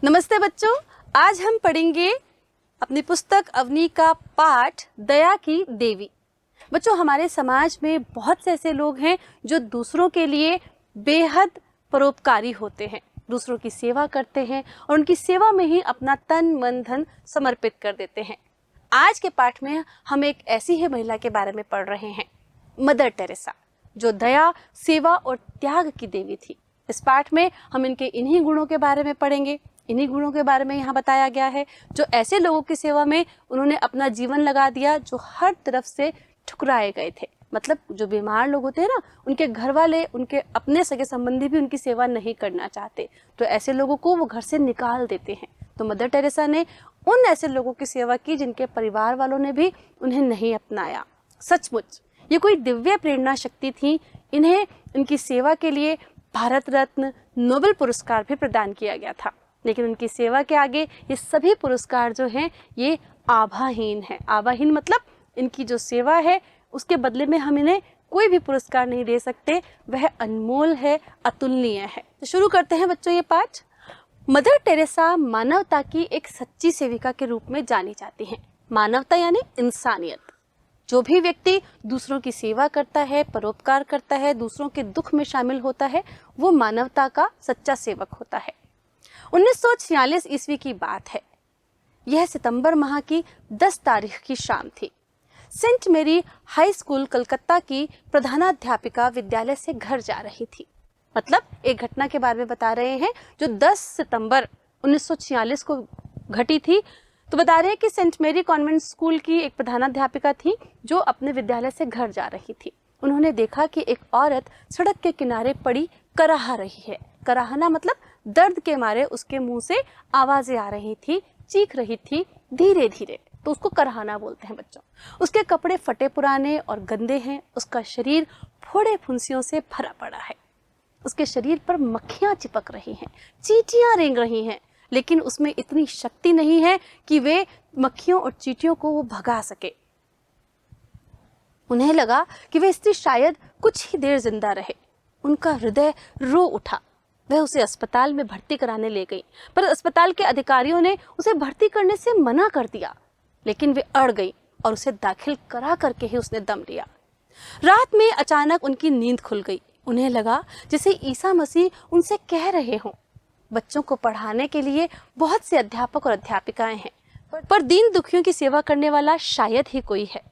नमस्ते बच्चों, आज हम पढ़ेंगे अपनी पुस्तक अवनी का पाठ दया की देवी। बच्चों, हमारे समाज में बहुत से ऐसे लोग हैं जो दूसरों के लिए बेहद परोपकारी होते हैं, दूसरों की सेवा करते हैं और उनकी सेवा में ही अपना तन मन धन समर्पित कर देते हैं। आज के पाठ में हम एक ऐसी ही महिला के बारे में पढ़ रहे हैं, मदर टेरेसा, जो दया, सेवा और त्याग की देवी थी। इस पाठ में हम इनके इन्हीं गुणों के बारे में पढ़ेंगे। इन्हीं गुणों के बारे में यहाँ बताया गया है जो ऐसे लोगों की सेवा में उन्होंने अपना जीवन लगा दिया जो हर तरफ से ठुकराए गए थे। मतलब जो बीमार लोग होते हैं ना, उनके घर वाले, उनके अपने सगे संबंधी भी उनकी सेवा नहीं करना चाहते, तो ऐसे लोगों को वो घर से निकाल देते हैं। तो मदर टेरेसा ने उन ऐसे लोगों की सेवा की जिनके परिवार वालों ने भी उन्हें नहीं अपनाया। सचमुच ये कोई दिव्य प्रेरणा शक्ति थी। इन्हें इनकी सेवा के लिए भारत रत्न, नोबेल पुरस्कार भी प्रदान किया गया था। लेकिन उनकी सेवा के आगे ये सभी पुरस्कार जो हैं ये आभाहीन है। आभाहीन मतलब इनकी जो सेवा है उसके बदले में हम इन्हें कोई भी पुरस्कार नहीं दे सकते, वह अनमोल है, अतुलनीय है। तो शुरू करते हैं बच्चों ये पाठ। मदर टेरेसा मानवता की एक सच्ची सेविका के रूप में जानी जाती हैं। मानवता यानी इंसानियत। जो भी व्यक्ति दूसरों की सेवा करता है, परोपकार करता है, दूसरों के दुख में शामिल होता है, वो मानवता का सच्चा सेवक होता है। 1946 ईस्वी की बात है। यह सितंबर माह की 10 तारीख की शाम थी। सेंट मेरी हाई स्कूल कलकत्ता की प्रधानाध्यापिका विद्यालय से घर जा रही थी। मतलब एक घटना के बारे में बता रहे हैं जो 10 सितंबर 1946 को घटी थी। तो बता रहे हैं कि सेंट मेरी कॉन्वेंट स्कूल की एक प्रधानाध्यापिका थी जो अपने विद्यालय से घर जा रही थी। उन्होंने देखा कि एक औरत सड़क के किनारे पड़ी कराह रही है। कराहना मतलब दर्द के मारे उसके मुंह से आवाजें आ रही थी, चीख रही थी धीरे धीरे, तो उसको कराहना बोलते हैं बच्चों। उसके कपड़े फटे पुराने और गंदे हैं, उसका शरीर फोड़े फुंसियों से भरा पड़ा है, उसके शरीर पर मक्खियां चिपक रही हैं, चींटियां रेंग रही हैं, लेकिन उसमें इतनी शक्ति नहीं है कि वे मक्खियों और चींटियों को वो भगा सके। उन्हें लगा कि वह स्त्री शायद कुछ ही देर जिंदा रहे। उनका हृदय रो उठा। वह उसे अस्पताल में भर्ती कराने ले गई, पर अस्पताल के अधिकारियों ने उसे भर्ती करने से मना कर दिया। लेकिन वे अड़ गई और उसे दाखिल करा करके ही उसने दम लिया। रात में अचानक उनकी नींद खुल गई। उन्हें लगा जैसे ईसा मसीह उनसे कह रहे हों। बच्चों को पढ़ाने के लिए बहुत से अध्यापक और अध्यापिकाएं हैं, पर दीन दुखियों की सेवा करने वाला शायद ही कोई है।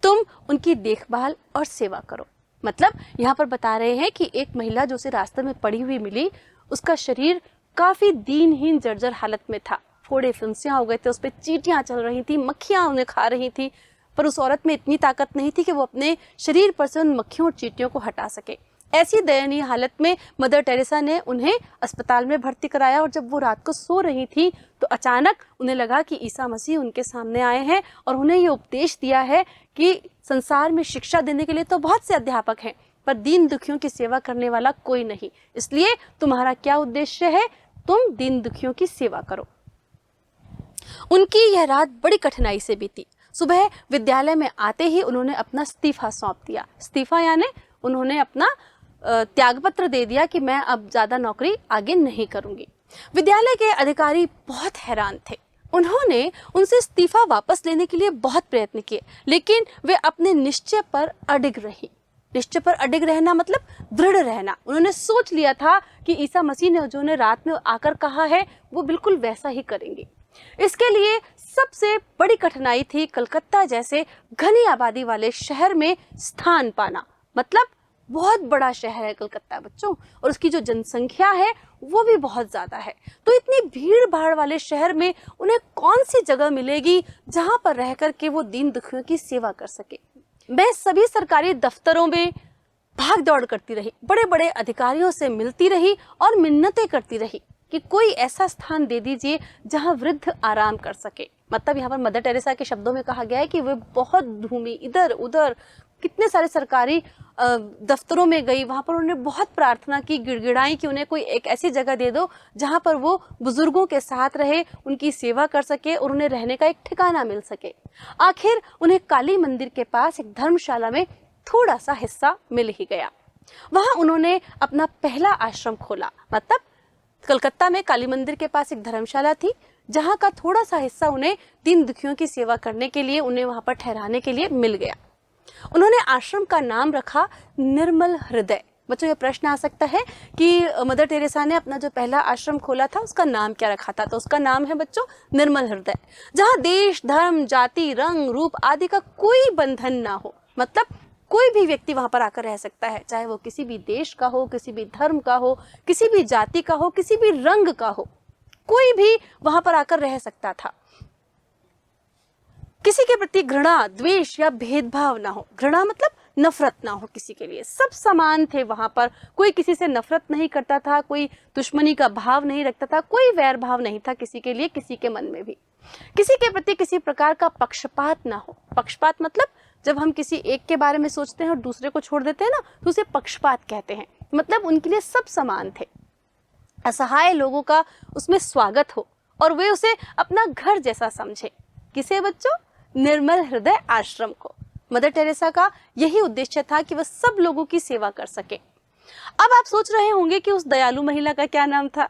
तुम उनकी देखभाल और सेवा करो। मतलब यहाँ पर बता रहे हैं कि एक महिला जो उसे रास्ते में पड़ी हुई मिली, उसका शरीर काफी दीनहीन जर्जर हालत में था। फोड़े फुंसियां हो गए थे, उस पर चींटियां चल रही थी, मक्खियां उन्हें खा रही थी, पर उस औरत में इतनी ताकत नहीं थी कि वो अपने शरीर पर से उन मक्खियों और चींटियों को हटा सके। ऐसी दयनीय हालत में मदर टेरेसा ने उन्हें अस्पताल में भर्ती कराया और जब वो रात को सो रही थी तो अचानक उन्हें लगा कि ईसा मसीह उनके सामने आए हैं और उन्हें ये उपदेश दिया है कि संसार में शिक्षा देने के लिए तो बहुत से अध्यापक हैं, पर दीन दुखियों की सेवा करने वाला कोई नहीं। इसलिए तुम्हारा क्या उद्देश्य है? तुम दीन दुखियों की सेवा करो। उनकी यह रात बड़ी कठिनाई से बीती। सुबह विद्यालय में आते ही उन्होंने अपना इस्तीफा सौंप दिया। इस्तीफा यानी उन्होंने अपना त्यागपत्र दे दिया कि मैं अब ज्यादा नौकरी आगे नहीं करूंगी। विद्यालय के अधिकारी बहुत हैरान थे। उन्होंने उनसे इस्तीफा वापस लेने के लिए बहुत प्रयत्न किए, लेकिन वे अपने निश्चय पर अडिग रही। निश्चय पर अडिग रहना मतलब दृढ़ रहना। उन्होंने सोच लिया था कि ईसा मसीह ने जो उन्हें रात में आकर कहा है वो बिल्कुल वैसा ही करेंगे। इसके लिए सबसे बड़ी कठिनाई थी कलकत्ता जैसे घनी आबादी वाले शहर में स्थान पाना। मतलब बहुत बड़ा शहर है कलकत्ता बच्चों, और उसकी जो जनसंख्या है वो भी बहुत ज्यादा है। तो इतनी भीड़ भाड़ वाले शहर में उन्हें कौन सी जगह मिलेगी जहां पर रहकर के वो दीन दुखियों की सेवा कर सके। मैं सभी सरकारी दफ्तरों में भाग दौड़ करती रही, बड़े बड़े अधिकारियों से मिलती रही और मिन्नतें करती रही कि कोई ऐसा स्थान दे दीजिए जहां वृद्ध आराम कर सके। मतलब यहाँ पर मदर टेरेसा के शब्दों में कहा गया है कि वे बहुत घूमी, इधर उधर कितने सारे सरकारी दफ्तरों में गई, वहां पर उन्होंने बहुत प्रार्थना की, गिड़गिड़ाई कि उन्हें कोई एक ऐसी जगह दे दो जहां पर वो बुजुर्गों के साथ रहे, उनकी सेवा कर सके और उन्हें रहने का एक ठिकाना मिल सके। आखिर उन्हें काली मंदिर के पास एक धर्मशाला में थोड़ा सा हिस्सा मिल ही गया। वहां उन्होंने अपना पहला आश्रम खोला। मतलब कलकत्ता में काली मंदिर के पास एक धर्मशाला थी, जहाँ का थोड़ा सा हिस्सा उन्हें दीन दुखियों की सेवा करने के लिए, उन्हें वहाँ पर ठहराने के लिए मिल गया। उन्होंने आश्रम का नाम रखा निर्मल हृदय। बच्चों, ये प्रश्न आ सकता है कि मदर टेरेसा ने अपना जो पहला आश्रम खोला था उसका नाम क्या रखा था? तो उसका नाम है बच्चों निर्मल हृदय, जहाँ देश, धर्म, जाति, रंग, रूप आदि का कोई बंधन ना हो। मतलब कोई भी व्यक्ति वहां पर आकर रह सकता है, चाहे वो किसी भी देश का हो, किसी भी धर्म का हो, किसी भी जाति का हो, किसी भी रंग का हो, कोई भी वहां पर आकर रह सकता था। किसी के प्रति घृणा, द्वेष या भेदभाव ना हो। घृणा मतलब नफरत ना हो किसी के लिए, सब समान थे वहां पर। कोई किसी से नफरत नहीं करता था, कोई दुश्मनी का भाव नहीं रखता था, कोई वैर भाव नहीं था किसी के लिए, किसी के मन में भी। किसी के प्रति किसी प्रकार का पक्षपात ना हो। पक्षपात मतलब जब हम किसी एक के बारे में सोचते हैं और दूसरे को छोड़ देते हैं ना, तो उसे पक्षपात कहते हैं। मतलब उनके लिए सब समान थे। असहाय लोगों का उसमें स्वागत हो और वे उसे अपना घर जैसा समझे। किसे बच्चों? निर्मल हृदय आश्रम को। मदर टेरेसा का यही उद्देश्य था कि वह सब लोगों की सेवा कर सके। अब आप सोच रहे होंगे कि उस दयालु महिला का क्या नाम था?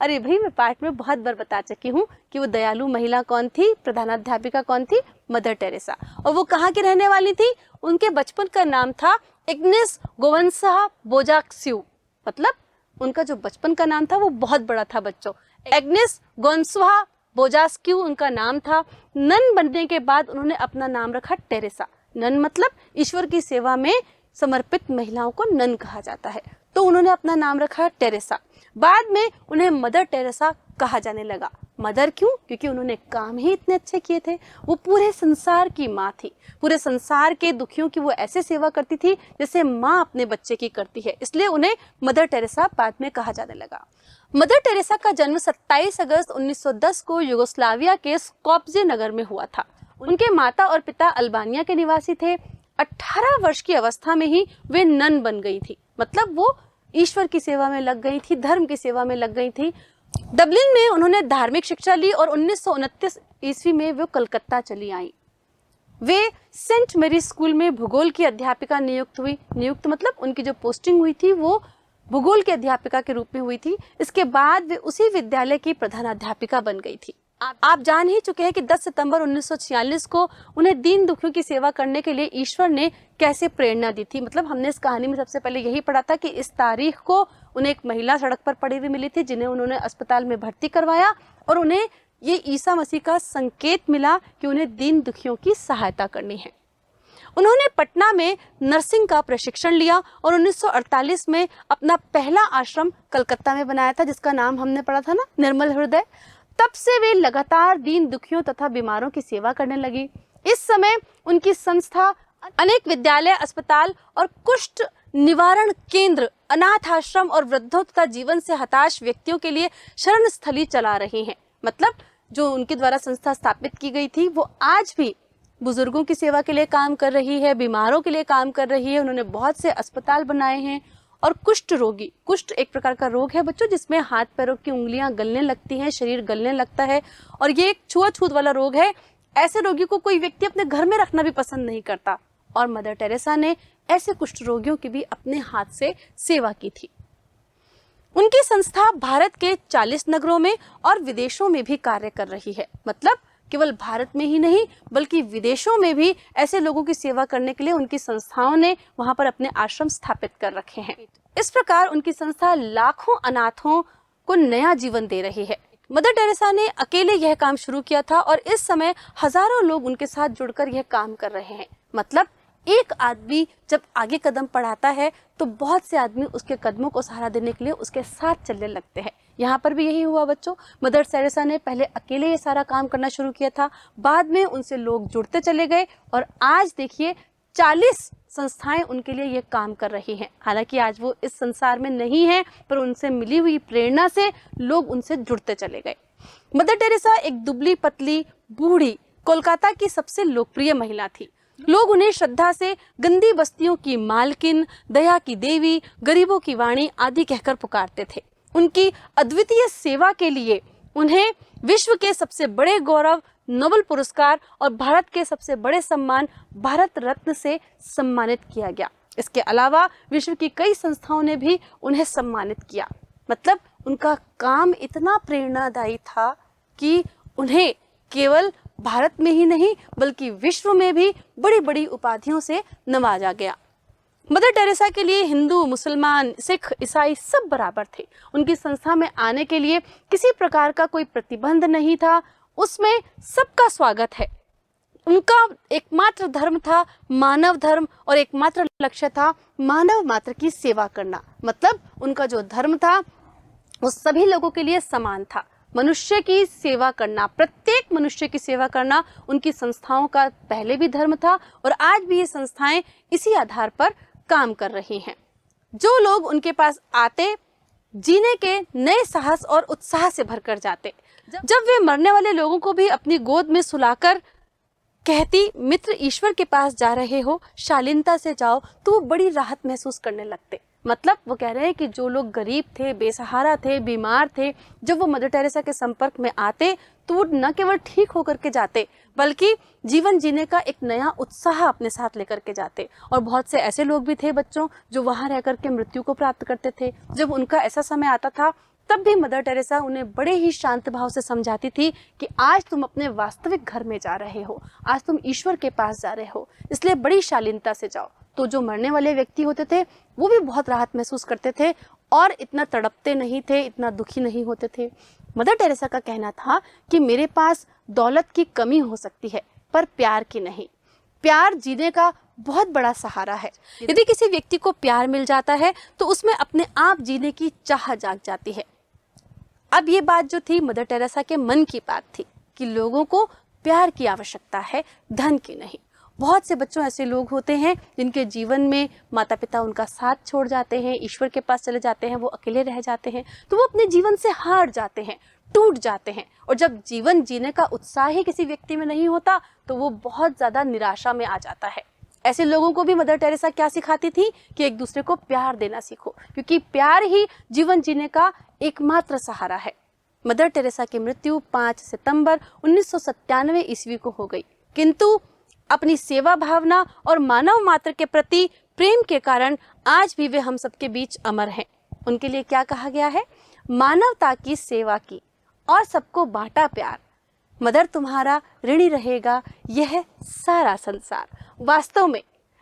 अरे भाई, मैं पाठ में बहुत बार बता चुकी हूँ कि वो दयालु महिला कौन थी, प्रधानाध्यापिका कौन थी? Mother Teresa. और वो कहाँ की रहने वाली थी? उनके बचपन का नाम था एग्नेस गोवंसा बोजाक्स्यू। मतलब उनका जो बचपन का नाम था वो बहुत बड़ा था बच्चों। एग्नेस गोवंसा बोजास्क्यू उनका नाम था। नन बनने के बाद उन्होंने अपना नाम रखा टेरेसा। नन मतलब ईश्वर की सेवा में समर्पित महिलाओं को नन कहा जाता है, तो उन्होंने अपना नाम रखा टेरेसा। बाद में उन्हें मदर टेरेसा कहा जाने लगा। मदर क्यों? क्योंकि उन्होंने काम ही इतने अच्छे किए थे। वो पूरे संसार की माँ थी। पूरे संसार के दुखियों की वो ऐसे सेवा करती थी जैसे माँ अपने बच्चे की करती है, इसलिए उन्हें मदर टेरेसा बाद में कहा जाने लगा। मदर टेरेसा का जन्म 27 अगस्त 1910 को यूगोस्लाविया के स्कोप्जे नगर में हुआ था। उनके माता और पिता अल्बानिया के निवासी थे। 18 वर्ष की अवस्था में ही वे नन बन गई थी। मतलब वो ईश्वर की सेवा में लग गई थी, धर्म की सेवा में लग गई थी। डबलिन में उन्होंने धार्मिक शिक्षा ली और 1929 ईस्वी में वो कलकत्ता चली आई। वे सेंट मेरी स्कूल में भूगोल की अध्यापिका नियुक्त हुई। नियुक्त मतलब उनकी जो पोस्टिंग हुई थी वो भूगोल की अध्यापिका के रूप में हुई थी। इसके बाद वे उसी विद्यालय की प्रधानाध्यापिका बन गई थी। आप जान ही चुके हैं कि 10 सितंबर 1946 को उन्हें दीन दुखियों की सेवा करने के लिए ईश्वर ने कैसे प्रेरणा दी थी। मतलब हमने इस कहानी में सबसे पहले यही पढ़ा था कि इस तारीख को उन्हें एक महिला सड़क पर पड़ी हुई मिली थी, जिन्हें उन्होंने अस्पताल में भर्ती करवाया और उन्हें ये ईसा मसीह का संकेत मिला कि उन्हें दीन दुखियों की सहायता करनी है। उन्होंने पटना में नर्सिंग का प्रशिक्षण लिया और 1948 में अपना पहला आश्रम कलकत्ता में बनाया था, जिसका नाम हमने पढ़ा था ना, निर्मल हृदय। तब से वे लगातार दीन दुखियों तथा बीमारों की सेवा करने लगी। इस समय उनकी संस्था अनेक विद्यालय, अस्पताल और कुष्ठ निवारण केंद्र, अनाथ आश्रम और वृद्धों तथा जीवन से हताश व्यक्तियों के लिए शरण स्थली चला रही हैं। मतलब जो उनके द्वारा संस्था स्थापित की गई थी वो आज भी बुजुर्गों की सेवा के लिए काम कर रही है, बीमारों के लिए काम कर रही है। उन्होंने बहुत से अस्पताल बनाए हैं। और कुष्ठ रोगी, कुष्ठ एक प्रकार का रोग है बच्चों जिसमें हाथ पैरों की उंगलियां गलने लगती हैं, शरीर गलने लगता है और ये एक छुआछूत वाला रोग है। ऐसे रोगी को कोई व्यक्ति अपने घर में रखना भी पसंद नहीं करता और मदर टेरेसा ने ऐसे कुष्ठ रोगियों की भी अपने हाथ से सेवा की थी। उनकी संस्था भारत के 40 नगरों में और विदेशों में भी कार्य कर रही है। मतलब केवल भारत में ही नहीं बल्कि विदेशों में भी ऐसे लोगों की सेवा करने के लिए उनकी संस्थाओं ने वहां पर अपने आश्रम स्थापित कर रखे हैं। इस प्रकार उनकी संस्था लाखों अनाथों को नया जीवन दे रही है। मदर टेरेसा ने अकेले यह काम शुरू किया था और इस समय हजारों लोग उनके साथ जुड़कर यह काम कर रहे हैं। मतलब एक आदमी जब आगे कदम बढ़ाता है तो बहुत से आदमी उसके कदमों को सहारा देने के लिए उसके साथ चलने लगते हैं। यहाँ पर भी यही हुआ बच्चों। मदर टेरेसा ने पहले अकेले ये सारा काम करना शुरू किया था, बाद में उनसे लोग जुड़ते चले गए और आज देखिए 40 संस्थाएं उनके लिए ये काम कर रही हैं। हालांकि आज वो इस संसार में नहीं है, पर उनसे मिली हुई प्रेरणा से लोग उनसे जुड़ते चले गए। मदर टेरेसा एक दुबली पतली बूढ़ी कोलकाता की सबसे लोकप्रिय महिला थी। लोग उन्हें श्रद्धा से गंदी बस्तियों की मालकिन, दया की देवी, गरीबों की वाणी आदि कहकर पुकारते थे। उनकी अद्वितीय सेवा के लिए उन्हें विश्व के सबसे बड़े गौरव नोबेल पुरस्कार और भारत के सबसे बड़े सम्मान भारत रत्न से सम्मानित किया गया। इसके अलावा विश्व की कई संस्थाओं ने भी उन्हें सम्मानित किया। मतलब उनका काम इतना प्रेरणादायी था कि उन्हें केवल भारत में ही नहीं बल्कि विश्व में भी बड़ी बड़ी उपाधियों से नवाजा गया। मदर टेरेसा के लिए हिंदू, मुसलमान, सिख, ईसाई सब बराबर थे। उनकी संस्था में आने के लिए किसी प्रकार का कोई प्रतिबंध नहीं था, उसमें सबका स्वागत है। उनका एकमात्र धर्म था मानव धर्म और एकमात्र लक्ष्य था मानव मात्र की सेवा करना। मतलब उनका जो धर्म था वो सभी लोगों के लिए समान था। मनुष्य की सेवा करना, प्रत्येक मनुष्य की सेवा करना उनकी संस्थाओं का पहले भी धर्म था और आज भी ये संस्थाएं इसी आधार पर काम कर रही हैं। जो लोग उनके पास आते, जीने के नए साहस और उत्साह से भरकर जाते। जब वे मरने वाले लोगों को भी अपनी गोद में सुलाकर कहती, मित्र ईश्वर के पास जा रहे हो, शालीनता से जाओ, तो वो बड़ी राहत महसूस करने लगते। मतलब वो कह रहे हैं कि जो लोग गरीब थे, बेसहारा थे, बीमार थे, जब वो मदर टेरेसा के संपर्क में आते तो वो न केवल ठीक होकर के जाते बल्कि जीवन जीने का एक नया उत्साह अपने साथ लेकर के जाते। और बहुत से ऐसे लोग भी थे बच्चों जो वहां रह करके मृत्यु को प्राप्त करते थे। जब उनका ऐसा समय आता था तब भी मदर टेरेसा उन्हें बड़े ही शांत भाव से समझाती थी कि आज तुम अपने वास्तविक घर में जा रहे हो, आज तुम ईश्वर के पास जा रहे हो, इसलिए बड़ी शालीनता से जाओ। तो जो मरने वाले व्यक्ति होते थे वो भी बहुत राहत महसूस करते थे और इतना तड़पते नहीं थे, इतना दुखी नहीं होते थे। मदर टेरेसा का कहना था कि मेरे पास दौलत की कमी हो सकती है पर प्यार की नहीं। प्यार जीने का बहुत बड़ा सहारा है। यदि किसी व्यक्ति को प्यार मिल जाता है तो उसमें अपने आप जीने की चाह जाग जाती है। अब ये बात जो थी मदर टेरेसा के मन की बात थी कि लोगों को प्यार की आवश्यकता है, धन की नहीं। बहुत से बच्चों ऐसे लोग होते हैं जिनके जीवन में माता पिता उनका साथ छोड़ जाते हैं, ईश्वर के पास चले जाते हैं, वो अकेले रह जाते हैं, तो वो अपने जीवन से हार जाते हैं, टूट जाते हैं। और जब जीवन जीने का उत्साह ही किसी व्यक्ति में नहीं होता तो वो बहुत ज्यादा निराशा में आ जाता है। ऐसे लोगों को भी मदर टेरेसा क्या सिखाती थी कि एक दूसरे को प्यार देना सीखो, क्योंकि प्यार ही जीवन जीने का एकमात्र सहारा है। मदर टेरेसा की मृत्यु 5 सितंबर 1997 ईस्वी को हो गई, किंतु अपनी सेवा भावना और मानव मात्र के प्रति प्रेम के कारण आज भी वे हम सबके बीच अमर हैं। उनके लिए क्या कहा गया है? मानवता की सेवा की और सबको बांटा प्यार, मदर तुम्हारा ऋणी रहेगा यह सारा संसार। वास्तव में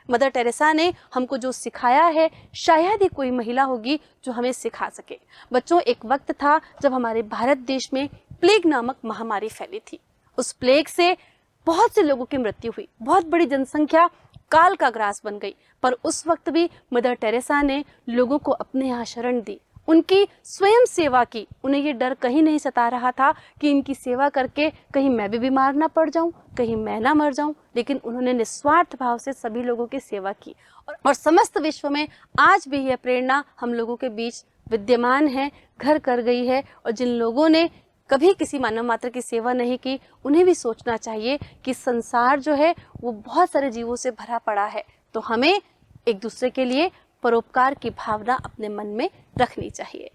मदर टेरेसा ने हमको जो सिखाया है शायद ही कोई महिला होगी जो हमें सिखा सके। बच्चों, एक वक्त था जब हमारे भारत देश में प्लेग नामक महामारी फैली थी। उस प्लेग से बहुत से लोगों की मृत्यु हुई, बहुत बड़ी जनसंख्या काल का ग्रास बन गई, पर उस वक्त भी मदर टेरेसा ने लोगों को अपने यहाँ शरण दी, उनकी स्वयं सेवा की। उन्हें ये डर कहीं नहीं सता रहा था कि इनकी सेवा करके कहीं मैं भी बीमार ना पड़ जाऊं, कहीं मैं ना मर जाऊं, लेकिन उन्होंने निस्वार्थ भाव से सभी लोगों की सेवा की। और समस्त विश्व में आज भी यह प्रेरणा हम लोगों के बीच विद्यमान है, घर कर गई है। और जिन लोगों ने कभी किसी मानव मात्र की सेवा नहीं की, उन्हें भी सोचना चाहिए कि संसार जो है वो बहुत सारे जीवों से भरा पड़ा है, तो हमें एक दूसरे के लिए परोपकार की भावना अपने मन में रखनी चाहिए।